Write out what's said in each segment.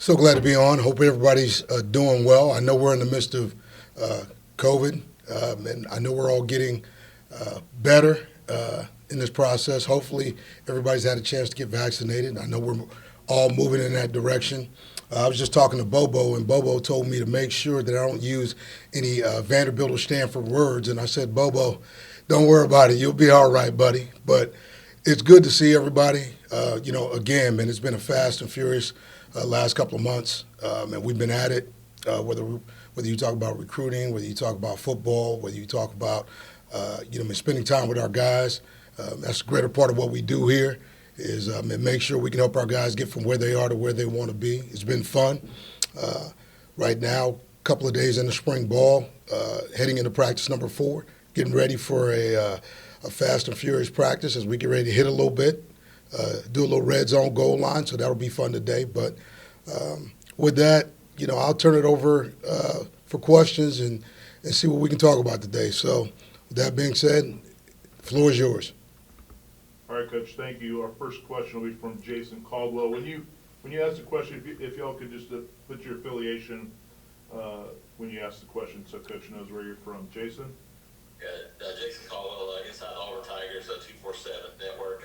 So glad to be on. Hope everybody's doing well. I know we're in the midst of COVID, and I know we're all getting better in this process. Hopefully, everybody's had a chance to get vaccinated. I know we're all moving in that direction. I was just talking to Bobo, and Bobo told me to make sure that I don't use any Vanderbilt or Stanford words. And I said, Bobo, don't worry about it. You'll be all right, buddy. But it's good to see everybody. Again, man, it's been a fast and furious last couple of months, and we've been at it. Whether you talk about recruiting, whether you talk about football, whether you talk about spending time with our guys, that's a greater part of what we do here. Is make sure we can help our guys get from where they are to where they want to be. It's been fun. Right now, a couple of days into spring ball, heading into practice number 4, getting ready for a fast and furious practice as we get ready to hit a little bit, do a little red zone goal line, so that'll be fun today. But with that, I'll turn it over for questions and see what we can talk about today. So with that being said, the floor is yours. All right, Coach, thank you. Our first question will be from Jason Caldwell. When you ask the question, if y'all could just put your affiliation when you ask the question so Coach knows where you're from. Jason? Yeah, Jason Caldwell, inside Auburn Tigers, 247 Network.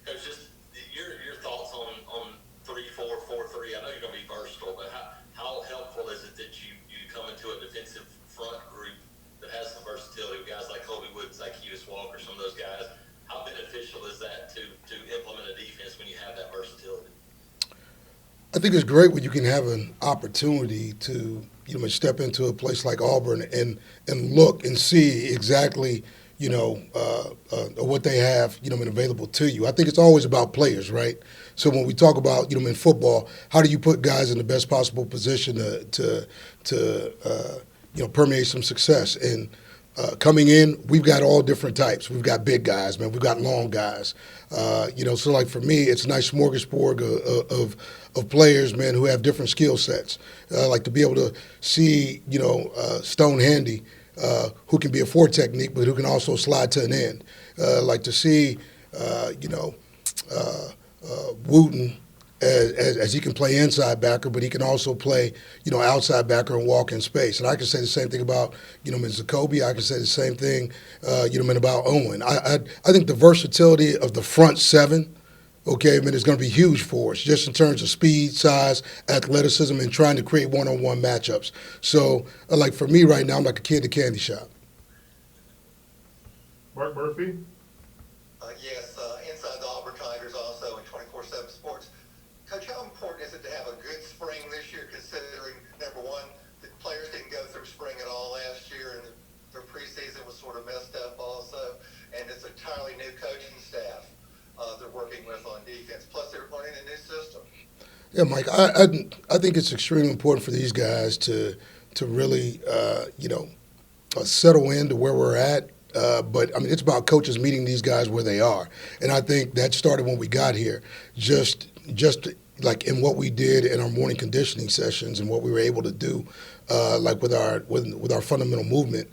Coach, just your thoughts on 3-4-4-3. I know you're going to be versatile, but how helpful is it that you come into a defensive front group that has some versatility with guys like Colby Woods, like Hughes Walker, some of those guys? How beneficial is that to implement a defense when you have that versatility? I think it's great when you can have an opportunity to step into a place like Auburn and look and see exactly what they have been available to you. I think it's always about players, right? So when we talk about in football, how do you put guys in the best possible position to permeate some success? And coming in, we've got all different types. We've got big guys, man. We've got long guys. So like for me, it's a nice smorgasbord of players, man, who have different skill sets. Like to be able to see, Stone Handy, who can be a 4 technique, but who can also slide to an end. Like to see, Wooten as he can play inside backer, but he can also play, outside backer and walk in space. And I can say the same thing about, Zacoby. I can say the same thing, about Owen. I think the versatility of the front 7, is going to be huge for us, just in terms of speed, size, athleticism, and trying to create one-on-one matchups. So, like for me right now, I'm like a kid in a candy shop. Mark Murphy? Yes, inside the Auburn Tigers also in 24/7 Sports. Coach, how important is it to have a good spring this year, considering, number one, the players didn't go through spring at all last year, and their preseason was sort of messed up also, and it's an entirely new coaching staff they're working with on defense, plus they're learning a new system. Yeah, Mike, I think it's extremely important for these guys to really, settle into where we're at. But it's about coaches meeting these guys where they are, and I think that started when we got here. Just like in what we did in our morning conditioning sessions and what we were able to do, like with our fundamental movement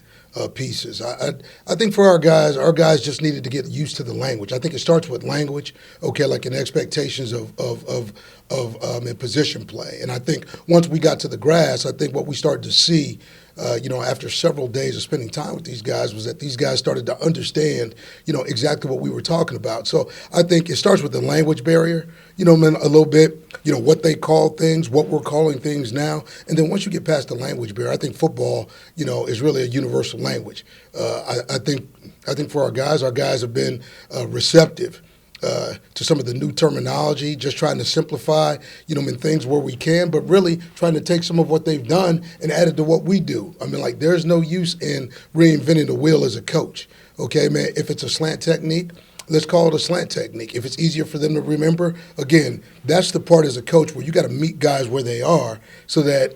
pieces. I think for our guys just needed to get used to the language. I think it starts with language, like in expectations of in position play. And I think once we got to the grass, I think what we started to see, after several days of spending time with these guys, was that these guys started to understand, exactly what we were talking about. So I think it starts with the language barrier, a little bit, what they call things, what we're calling things now. And then once you get past the language barrier, I think football, is really a universal language. I think for our guys have been receptive to some of the new terminology, just trying to simplify, in things where we can, but really trying to take some of what they've done and add it to what we do. There's no use in reinventing the wheel as a coach. Okay, man, if it's a slant technique, let's call it a slant technique. If it's easier for them to remember, again, that's the part as a coach where you got to meet guys where they are so that,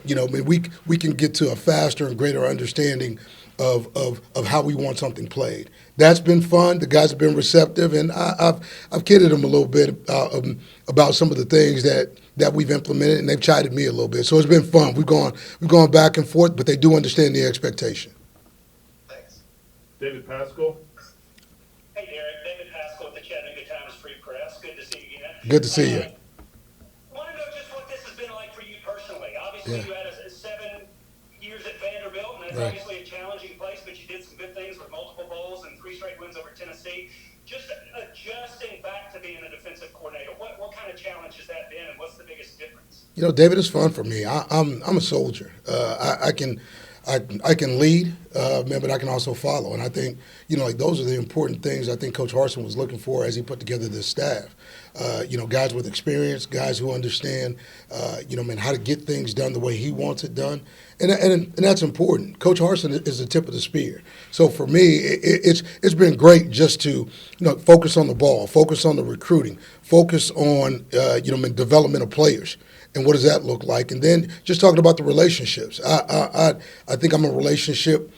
we can get to a faster and greater understanding of how we want something played. That's been fun. The guys have been receptive, and I've kidded them a little bit about some of the things that we've implemented, and they've chided me a little bit. So it's been fun. We've gone back and forth, but they do understand the expectation. Thanks. David Pascal? Hey, Derek. David Pascal with the Chattanooga Times Free Press. Good to see you again. Good to see you. Want to know just what this has been like for you obviously Yeah. you had 7 years at Vanderbilt, and that's Right. obviously a challenging place, but you did some good things with multiple bowls and 3 straight wins over Tennessee. Just adjusting back to being a defensive coordinator, what kind of challenge has that been, and what's the biggest difference? You know, David, it's fun for me. I'm a soldier. I can lead, man, but I can also follow. And I think, you know, like those are the important things I think Coach Harsin was looking for as he put together this staff. You know, guys with experience, guys who understand, you know, man, how to get things done the way he wants it done. And that's important. Coach Harsin is the tip of the spear. So for me, it's been great just to, you know, focus on the ball, focus on the recruiting, focus on, you know, man, development of players. And what does that look like? And then just talking about the relationships. I think I'm a relationship,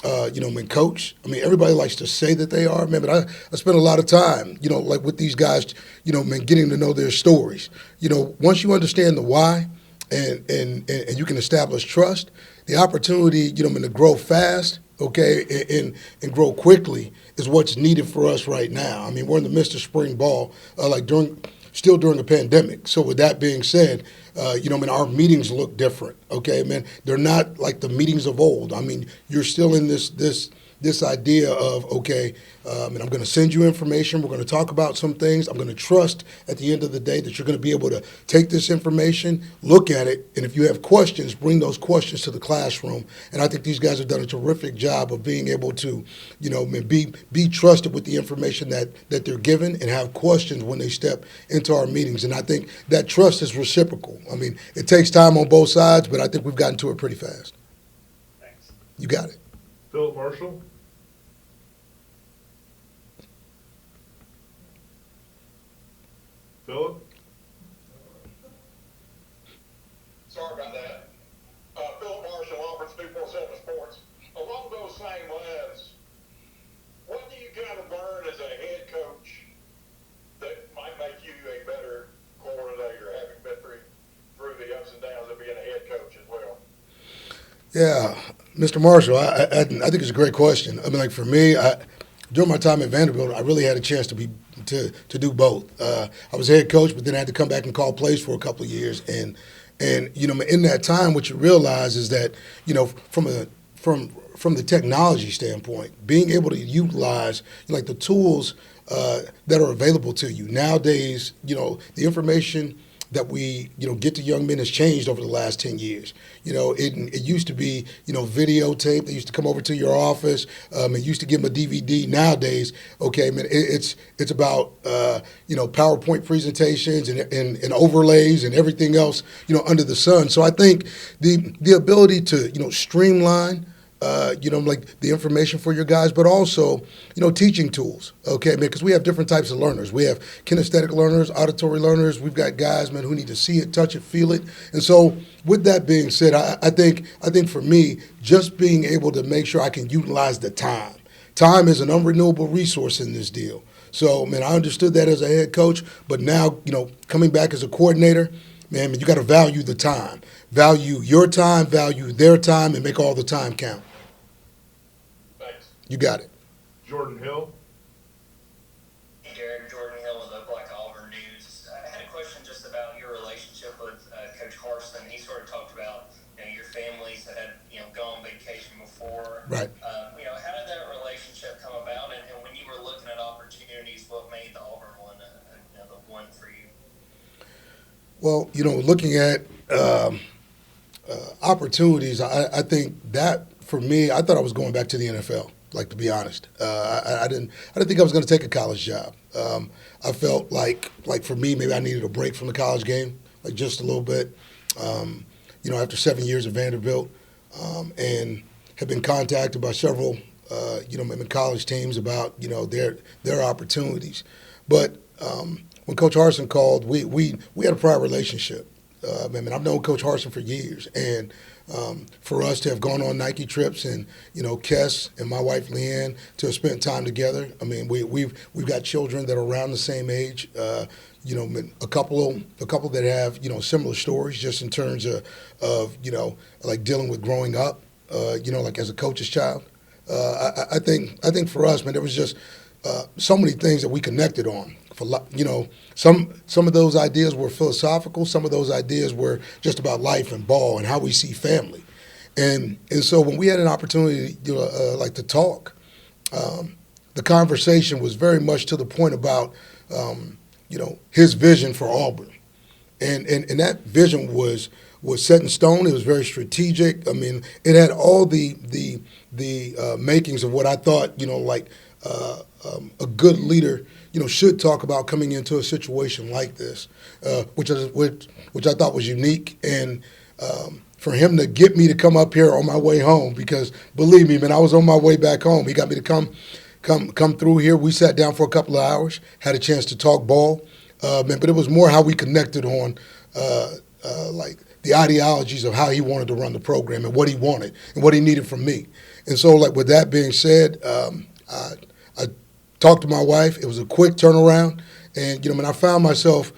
you know, man, coach. I mean, everybody likes to say that they are, man, but I spend a lot of time, you know, like with these guys, you know, man, getting to know their stories. You know, once you understand the why and you can establish trust, the opportunity, you know, man, to grow fast, okay, and grow quickly is what's needed for us right now. I mean, we're in the midst of spring ball, still during a pandemic. So with that being said, you know, I mean, our meetings look different. Okay, man, they're not like the meetings of old. I mean, you're still in this idea of, okay, and I'm going to send you information. We're going to talk about some things. I'm going to trust at the end of the day that you're going to be able to take this information, look at it, and if you have questions, bring those questions to the classroom. And I think these guys have done a terrific job of being able to, you know, be trusted with the information that they're given and have questions when they step into our meetings. And I think that trust is reciprocal. I mean, it takes time on both sides, but I think we've gotten to it pretty fast. Thanks. You got it. Philip Marshall? Philip? Sorry about that. Philip Marshall, Auburn 247 Sports. Along those same lines, what do you kind of learn as a head coach that might make you a better coordinator, having been through the ups and downs of being a head coach as well? Yeah, Mr. Marshall, I think it's a great question. I mean, like for me, during my time at Vanderbilt, I really had a chance to do both. I was head coach, but then I had to come back and call plays for a couple of years. And you know, in that time, what you realize is that, you know, from the technology standpoint, being able to utilize like the tools that are available to you nowadays, you know, the information that we, you know, get to young men has changed over the last 10 years. You know, it used to be, you know, videotape. They used to come over to your office. It used to give them a DVD. Nowadays, okay, man, it's about, you know, PowerPoint presentations and overlays and everything else, you know, under the sun. So I think the ability to, you know, streamline, you know, like the information for your guys, but also, you know, teaching tools, okay, man, because we have different types of learners. We have kinesthetic learners, auditory learners. We've got guys, man, who need to see it, touch it, feel it. And so with that being said, I think for me, just being able to make sure I can utilize the time. Time is an unrenewable resource in this deal. So, man, I understood that as a head coach, but now, you know, coming back as a coordinator, man, you got to value the time. Value your time, value their time, and make all the time count. You got it. Jordan Hill? Hey, Derek, Jordan Hill with Auburn News. I had a question just about your relationship with Coach Harsin. He sort of talked about, you know, your families that had, you know, gone on vacation before. Right. You know, how did that relationship come about? And when you were looking at opportunities, what made the Auburn one, you know, the one for you? Well, you know, looking at opportunities, I think that for me, I thought I was going back to the NFL. Like, to be honest, I didn't think I was going to take a college job. I felt like for me, maybe I needed a break from the college game, like just a little bit. You know, after 7 years at Vanderbilt, and have been contacted by several, you know, college teams about, you know, their opportunities. But when Coach Harsin called, we had a prior relationship. I've known Coach Harsin for years, and for us to have gone on Nike trips and, you know, Kess and my wife Leanne to have spent time together. I mean, we've got children that are around the same age. You know, a couple that have, you know, similar stories just in terms of you know, like dealing with growing up. You know, like as a coach's child. I think for us, man, there was just so many things that we connected on. some of those ideas were philosophical. Some of those ideas were just about life and ball and how we see family. And so when we had an opportunity, like to talk, the conversation was very much to the point about, his vision for Auburn, and that vision was set in stone. It was very strategic. I mean, it had all the makings of what I thought, a good leader, should talk about coming into a situation like this, which I thought was unique. And for him to get me to come up here on my way home, because believe me, man, I was on my way back home. He got me to come through here. We sat down for a couple of hours, had a chance to talk ball, but it was more how we connected on like the ideologies of how he wanted to run the program and what he wanted and what he needed from me. And so, like, with that being said, I talked to my wife. It was a quick turnaround, and I found myself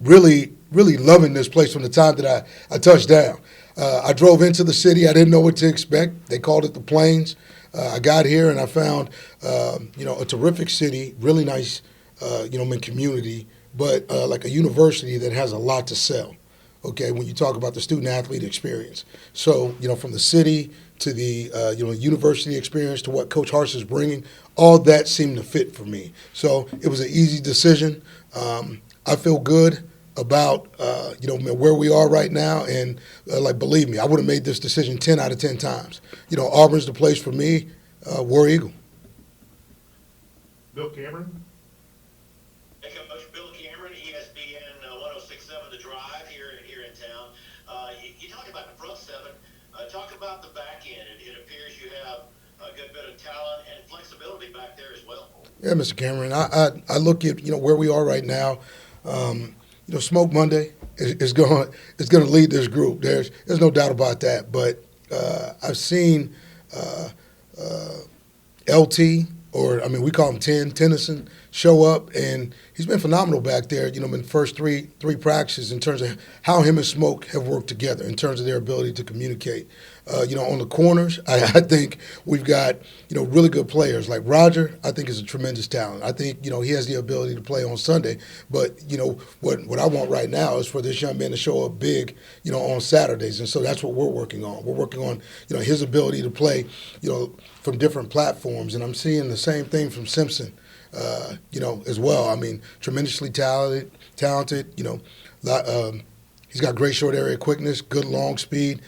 really loving this place from the time that I touched down. I drove into the city. I didn't know what to expect. They called it the Plains. I got here and I found a terrific city, really nice community, but like a university that has a lot to sell. Okay, when you talk about the student-athlete experience. So, from the city to the, university experience to what Coach Harsh is bringing, all that seemed to fit for me. So it was an easy decision. I feel good about, where we are right now. And, believe me, I would have made this decision 10 out of 10 times. Auburn's the place for me, War Eagle. Bill Cameron? Hey, Coach, Bill Cameron, ESPN 106.7 The Drive here in town. You talk about the front seven. Talk about the back end. It appears you have a good bit of talent and flexibility back there as well. Yeah, Mr. Cameron. I look at where we are right now. Smoke Monday is going to lead this group. There's no doubt about that. But I've seen LT, we call him Tennyson, show up, and he's been phenomenal back there. In the first three practices in terms of how him and Smoke have worked together in terms of their ability to communicate. On the corners, I think we've got really good players. Like Roger, I think is a tremendous talent. I think he has the ability to play on Sunday. But what I want right now is for this young man to show up big, on Saturdays, and so that's what we're working on. We're working on his ability to play, from different platforms, and I'm seeing the same thing from Simpson. As well. I mean, tremendously talented. He's got great short area quickness, good long speed.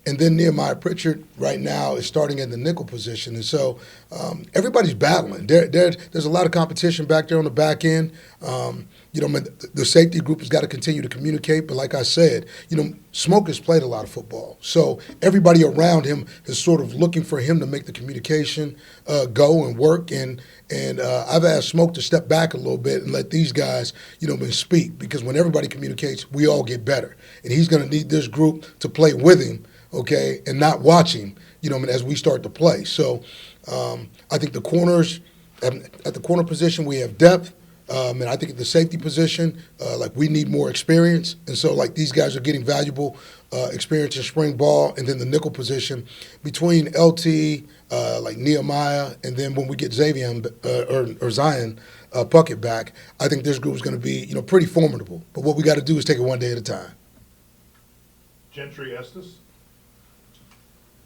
And then Nehemiah Pritchard right now is starting in the nickel position. And so everybody's battling. There's a lot of competition back there on the back end. The safety group has got to continue to communicate. But like I said, Smoke has played a lot of football. So everybody around him is sort of looking for him to make the communication go and work. And I've asked Smoke to step back a little bit and let these guys, speak. Because when everybody communicates, we all get better. And he's going to need this group to play with him, okay, and not watch him, as we start to play. So I think the corners, at the corner position, we have depth. And I think at the safety position, we need more experience. And so, these guys are getting valuable experience in spring ball. And then the nickel position between LT, Nehemiah, and then when we get Xavier or Zion Puckett back, I think this group is going to be, pretty formidable. But what we got to do is take it one day at a time. Gentry Estes?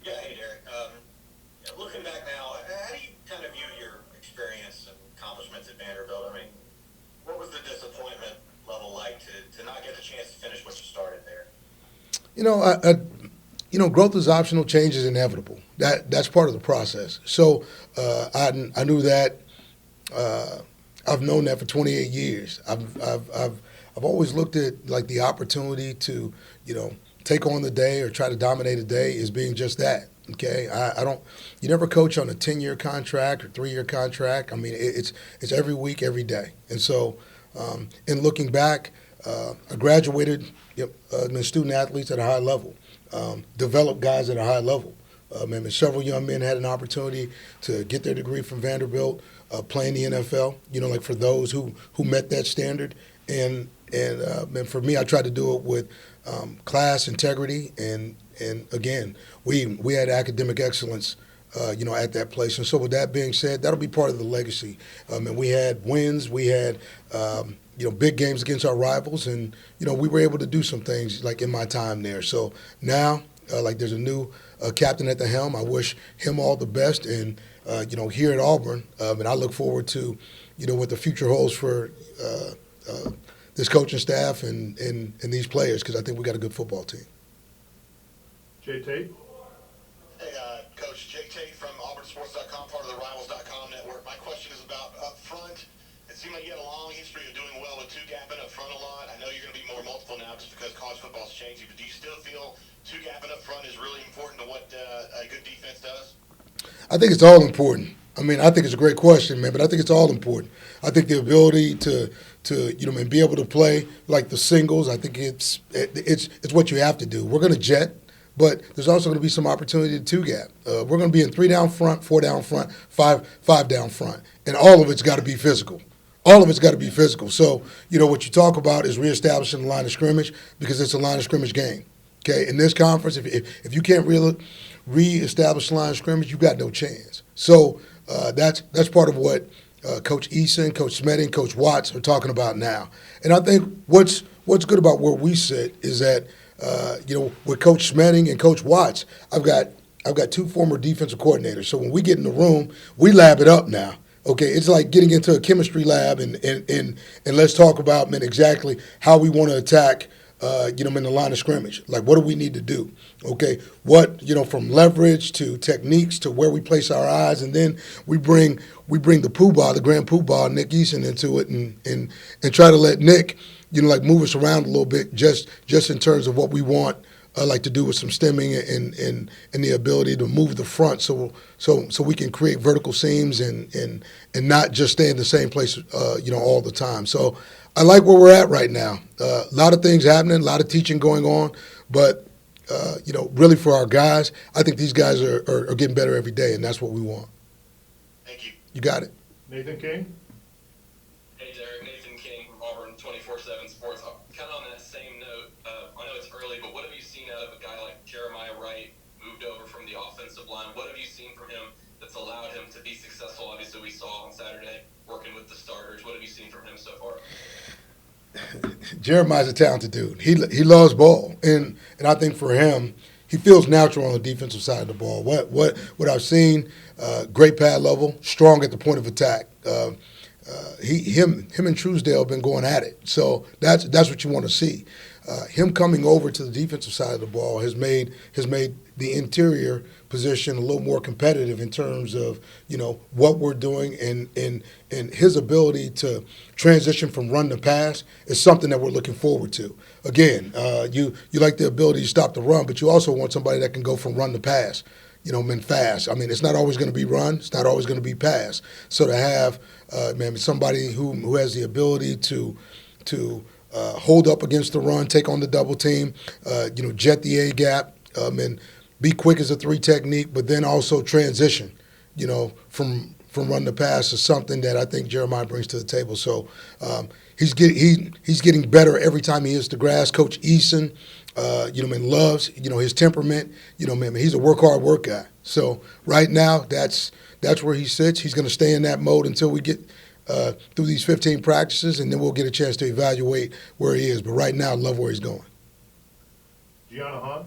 Yeah, hey, Derek. Looking back now, how do you kind of view your experience and accomplishments at Vanderbilt? I mean, what was the disappointment level like to not get the chance to finish what you started there? Growth is optional, change is inevitable. That's part of the process. So I knew that. I've known that for 28 years. I've always looked at the opportunity to take on the day or try to dominate a day as being just that. Okay, you never coach on a 10-year contract or 3-year contract. I mean, it's every week, every day. And so, in looking back, I graduated student athletes at a high level, developed guys at a high level. Several young men had an opportunity to get their degree from Vanderbilt, play in the NFL. For those who met that standard, and for me, I tried to do it with class, integrity, and again, we had academic excellence at that place. And so with that being said, that'll be part of the legacy. And we had wins. We had, big games against our rivals. And, we were able to do some things like in my time there. So now, there's a new captain at the helm. I wish him all the best. And, here at Auburn, and I look forward to, what the future holds for this coaching staff and these players, because I think we got a good football team. Jay Tate? Hey, Coach, Jake Tate from AuburnSports.com, part of the Rivals.com network. My question is about up front. It seemed like you had a long history of doing well with two-gapping up front a lot. I know you're going to be more multiple now just because college football's changing, but do you still feel two-gapping up front is really important to what a good defense does? I think it's all important. I think it's a great question, man, but I think it's all important. I think the ability to be able to play like the singles, I think it's what you have to do. We're going to jet, but there's also going to be some opportunity to two-gap. We're going to be in 3 down front, 4 down front, 5 down front, and all of it's got to be physical. All of it's got to be physical. So, what you talk about is reestablishing the line of scrimmage because it's a line of scrimmage game. Okay, in this conference, if you can't really reestablish the line of scrimmage, you got no chance. So that's part of what Coach Eason, Coach Smeding, Coach Watts are talking about now. And I think what's good about where we sit is that with Coach Smeding and Coach Watts, I've got 2 former defensive coordinators. So when we get in the room, we lab it up now. Okay, it's like getting into a chemistry lab and let's talk about, man, exactly how we want to attack in the line of scrimmage. Like, what do we need to do? Okay, what, from leverage to techniques to where we place our eyes, and then we bring the poobah, the grand poobah, Nick Eason into it, and try to let Nick, move us around a little bit, just in terms of what we want, to do with some stemming and the ability to move the front, so we can create vertical seams and not just stay in the same place, all the time. So I like where we're at right now. A lot of things happening, a lot of teaching going on, but really for our guys, I think these guys are getting better every day, and that's what we want. Thank you. Mm-hmm. You got it. Nathan King? Hey, Derek. Nathan King from Auburn 24/7 Sports. Kind of on that same note, I know it's early, but what have you seen out of a guy like Jeremiah Wright, moved over from the offensive line? What have you seen from him that's allowed him to be successful? Obviously, we saw on Saturday working with the starters. What have you seen from him so far? Jeremiah's a talented dude. He loves ball, and I think for him, he feels natural on the defensive side of the ball. What I've seen, great pad level, strong at the point of attack. Him and Truesdale have been going at it. So that's what you want to see. Him coming over to the defensive side of the ball has made the interior position a little more competitive in terms of what we're doing, and his ability to transition from run to pass is something that we're looking forward to. Again, you like the ability to stop the run, but you also want somebody that can go from run to pass. Fast. It's not always going to be run. It's not always going to be pass. So to have, somebody who has the ability to hold up against the run, take on the double team, jet the A gap, and be quick as a 3 technique, but then also transition, from run to pass is something that I think Jeremiah brings to the table. So he's getting better every time he hits the grass. Coach Eason, loves, his temperament. He's a work hard work guy. So right now, that's where he sits. He's going to stay in that mode until we get through these 15 practices, and then we'll get a chance to evaluate where he is. But right now, I love where he's going. Gianna Hahn?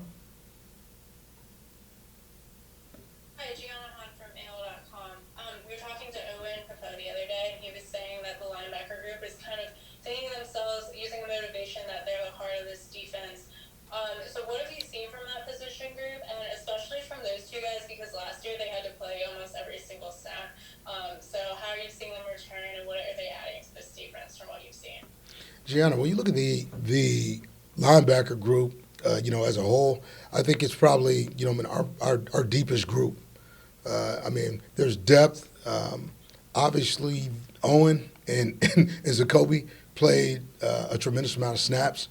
Hi, Gianna Hunt from AL.com. We were talking to Owen Capoe the other day, and he was saying that the linebacker group is kind of thinking themselves, using the motivation that they're the heart of this defense. So what have you seen from that position group, and especially from those 2 guys, because last year they had to play almost every single snap. So how are you seeing them return, and what are they adding to this defense from what you've seen? Gianna, when you look at the linebacker group, as a whole, I think it's probably, our deepest group. There's depth. Obviously, Owen and Zacoby played a tremendous amount of snaps.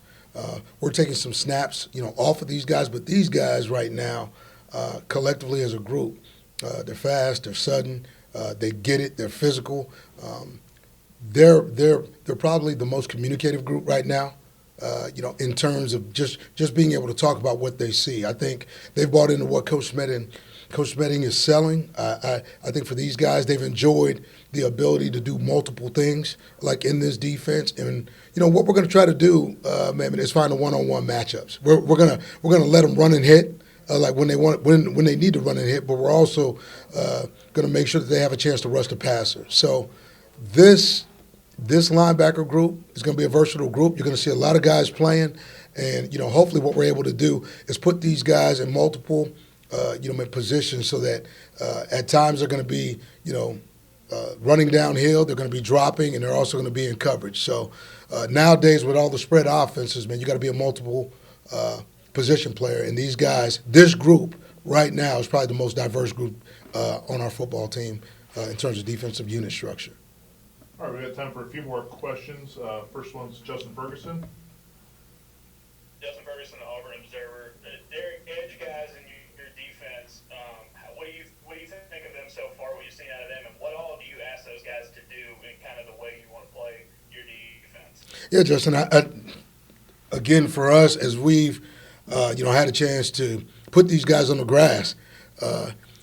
We're taking some snaps, off of these guys, but these guys right now, collectively as a group, they're fast, they're sudden, they get it, they're physical. They're probably the most communicative group right now in terms of just being able to talk about what they see. I think they've bought into what Coach Smetting is selling. I think for these guys, they've enjoyed the ability to do multiple things like in this defense. And what we're going to try to do, man, is find the one-on-one matchups. We're gonna let them run and hit. Like when they need to run and hit, but we're also going to make sure that they have a chance to rush the passer. So this linebacker group is going to be a versatile group. You're going to see a lot of guys playing, and hopefully what we're able to do is put these guys in multiple in positions so that at times they're going to be running downhill, they're going to be dropping, and they're also going to be in coverage. So nowadays with all the spread offenses, man, you got to be a multiple position player. And these guys, this group right now is probably the most diverse group on our football team in terms of defensive unit structure. All right, we got time for a few more questions. First one's Justin Ferguson. Justin Ferguson, the Auburn Observer. They're edge guys in your defense. What do you think of them so far? What you've seen out of them, and what all do you ask those guys to do in kind of the way you want to play your defense? Yeah, Justin. Again, for us, as we've had a chance to put these guys on the grass.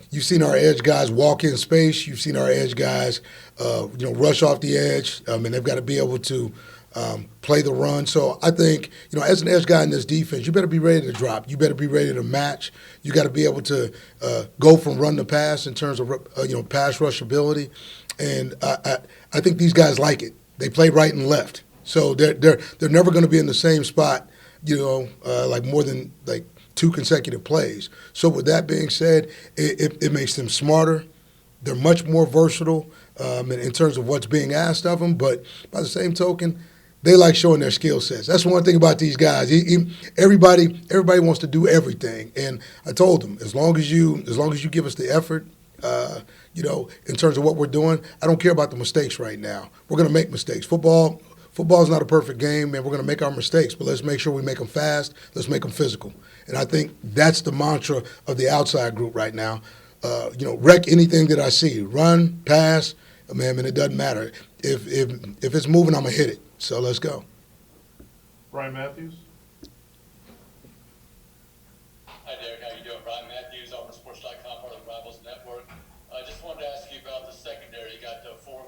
You've seen our edge guys walk in space. You've seen our edge guys, rush off the edge. And they've got to be able to play the run. So I think, as an edge guy in this defense, you better be ready to drop. You better be ready to match. You got to be able to go from run to pass in terms of pass rush ability. And I think these guys like it. They play right and left, so they're never going to be in the same spot. Like more than like 2 consecutive plays. So with that being said, it makes them smarter. They're much more versatile in terms of what's being asked of them. But by the same token, they like showing their skill sets. That's one thing about these guys. Everybody wants to do everything. And I told them, as long as you give us the effort, in terms of what we're doing, I don't care about the mistakes right now. We're going to make mistakes. Football is not a perfect game, and we're going to make our mistakes, but let's make sure we make them fast. Let's make them physical. And I think that's the mantra of the outside group right now. Wreck anything that I see. Run, pass, man, it doesn't matter. If it's moving, I'm going to hit it. So let's go. Ryan Matthews. Hi, Derek. How you doing? Ryan Matthews, AuburnSports.com, part of the Rivals Network. I just wanted to ask you about the secondary. You got 4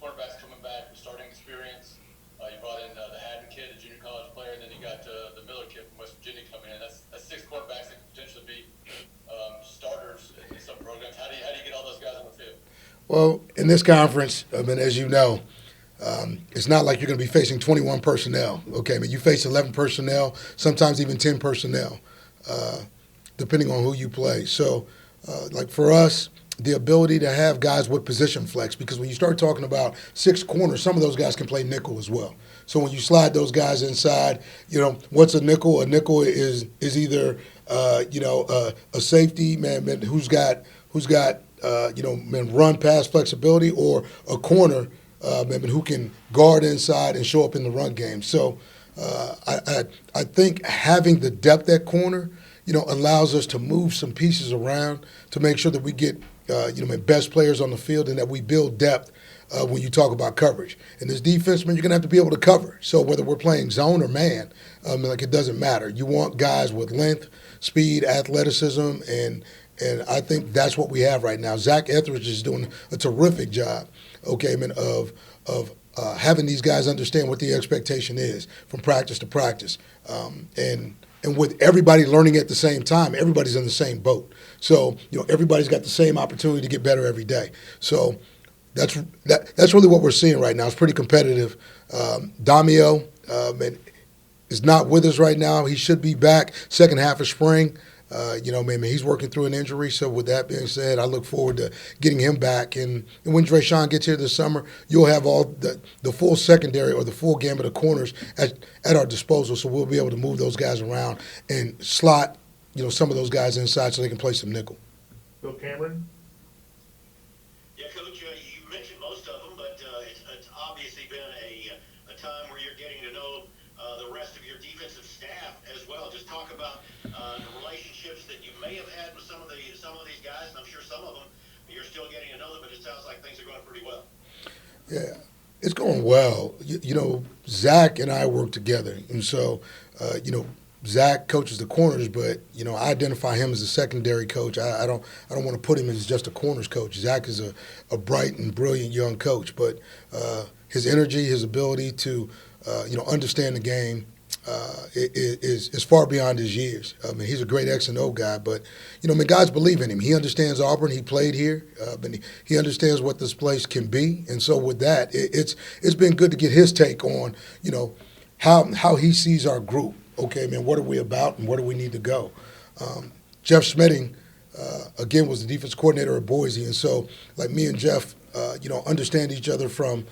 cornerbacks coming back with starting experience. You brought in the Haddon kid, a junior college player, and then you got the Miller kid from West Virginia coming in. That's 6 quarterbacks that could potentially be starters in some programs. How do you get all those guys on the field? Well, in this conference, as you know, it's not like you're going to be facing 21 personnel. Okay, you face 11 personnel, sometimes even 10 personnel, depending on who you play. So, like for us, the ability to have guys with position flex, because when you start talking about 6 corners, some of those guys can play nickel as well. So when you slide those guys inside, what's a nickel? A nickel is either a safety man who's got run pass flexibility, or a corner who can guard inside and show up in the run game. So I think having the depth at corner, allows us to move some pieces around to make sure that we get best players on the field, and that we build depth when you talk about coverage. And this defense, man, you're going to have to be able to cover. So whether we're playing zone or man, it doesn't matter. You want guys with length, speed, athleticism, and I think that's what we have right now. Zach Etheridge is doing a terrific job, of having these guys understand what the expectation is from practice to practice. And with everybody learning at the same time, everybody's in the same boat. So, everybody's got the same opportunity to get better every day. So that's really what we're seeing right now. It's pretty competitive. Damio is not with us right now. He should be back second half of spring. He's working through an injury. So with that being said, I look forward to getting him back. And when Drayshawn gets here this summer, you'll have all the full secondary, or the full gambit of corners at our disposal. So we'll be able to move those guys around and slot, some of those guys inside so they can play some nickel. Bill Cameron. Yeah, Coach, you mentioned most of them, but it's obviously been a time where you're getting to know the rest of your defensive staff as well. Just talk about the relationships that you may have had with some of these guys, and I'm sure some of them you're still getting to know them, but it sounds like things are going pretty well. Yeah, it's going well. Zach and I work together, and so Zach coaches the corners, but I identify him as a secondary coach. I don't want to put him as just a corners coach. Zach is a bright and brilliant young coach, but his energy, his ability to understand the game is far beyond his years. I mean, he's a great X and O guy, but guys believe in him. He understands Auburn. He played here, and he understands what this place can be. And so with that, it's been good to get his take on how he sees our group. Okay, man, what are we about and where do we need to go? Jeff Schmedding, again, was the defense coordinator at Boise, and so like me and Jeff, understand each other from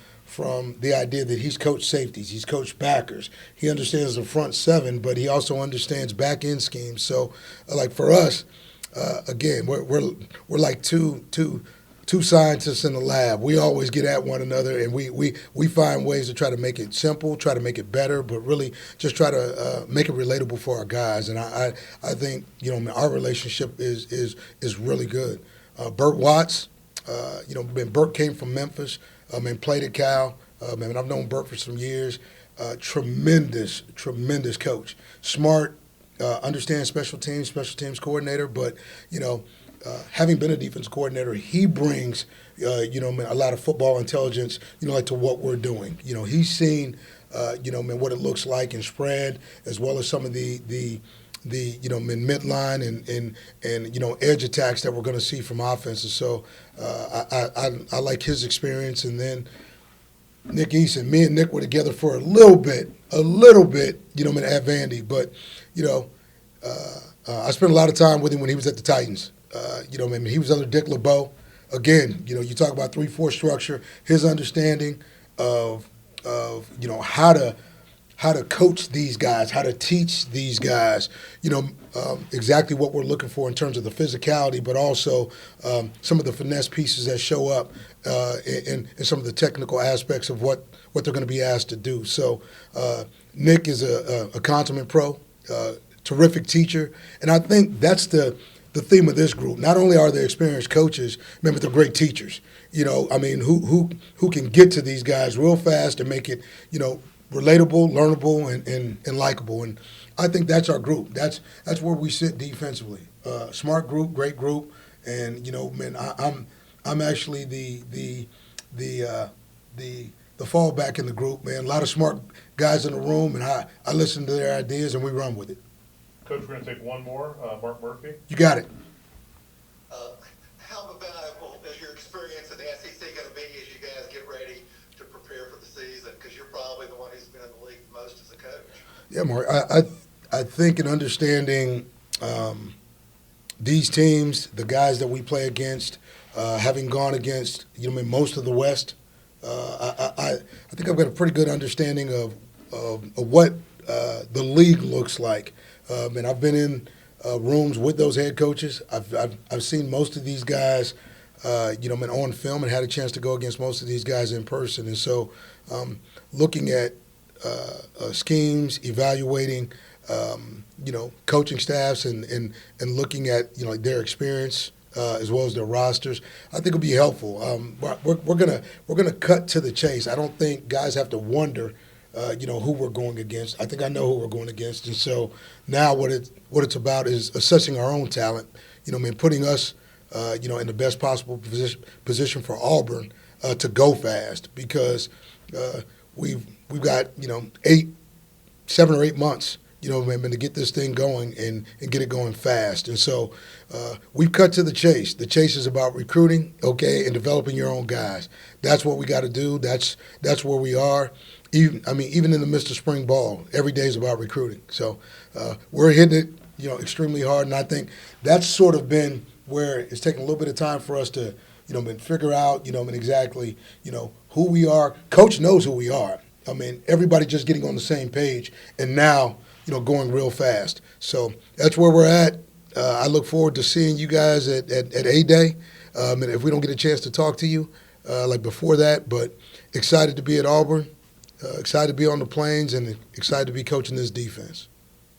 the idea that he's coached safeties, he's coached backers, he understands the front seven, but he also understands back end schemes. So, like for us, again, we're like two scientists in the lab. We always get at one another, and we find ways to try to make it simple, try to make it better, but really just try to make it relatable for our guys. And I think our relationship is really good. Burt Watts, Burt came from Memphis. And played at Cal. And I've known Burt for some years. Tremendous coach. Smart, understands special teams coordinator. But, having been a defense coordinator, he brings, a lot of football intelligence, like to what we're doing. He's seen, what it looks like in spread, as well as some of the midline and edge attacks that we're going to see from offenses. So I like his experience. And then Nick Eason. Me and Nick were together for a little bit, at Vandy. But, I spent a lot of time with him when he was at the Titans. He was under Dick LeBeau. Again, you talk about 3-4 structure, his understanding of how to coach these guys, how to teach these guys, exactly what we're looking for in terms of the physicality, but also some of the finesse pieces that show up in some of the technical aspects of what they're going to be asked to do. So Nick is a consummate pro, terrific teacher, and I think that's the theme of this group. Not only are they experienced coaches, but they're great teachers. Who can get to these guys real fast and make it, relatable, learnable, and likable. And I think that's our group. That's where we sit defensively. Smart group, great group, and I'm actually the fallback in the group, man. A lot of smart guys in the room, and I listen to their ideas and we run with it. Coach, we're going to take one more. Mark Murphy. You got it. How valuable is your experience in the SEC going to be as you guys get ready to prepare for the season? Because you're probably the one who's been in the league the most as a coach. Yeah, Mark. I think in understanding these teams, the guys that we play against, having gone against most of the West, I think I've got a pretty good understanding of what the league looks like. And I've been in rooms with those head coaches. I've seen most of these guys, on film, and had a chance to go against most of these guys in person. And so, looking at schemes, evaluating, coaching staffs, and looking at their experience as well as their rosters, I think it'll be helpful. We're gonna cut to the chase. I don't think guys have to wonder. Who we're going against. I think I know who we're going against, and so now what it's about is assessing our own talent. Putting us, in the best possible position for Auburn to go fast, because we've got 7 or 8 months, to get this thing going and get it going fast. And so we've cut to the chase. The chase is about recruiting, and developing your own guys. That's what we got to do. That's where we are. Even in the midst of spring ball, every day is about recruiting. So we're hitting it, extremely hard, and I think that's sort of been where it's taken a little bit of time for us to, figure out, exactly, who we are. Coach knows who we are. Everybody just getting on the same page, and now, going real fast. So that's where we're at. I look forward to seeing you guys at A-Day, and if we don't get a chance to talk to you like before that, but excited to be at Auburn. Excited to be on the plains and excited to be coaching this defense.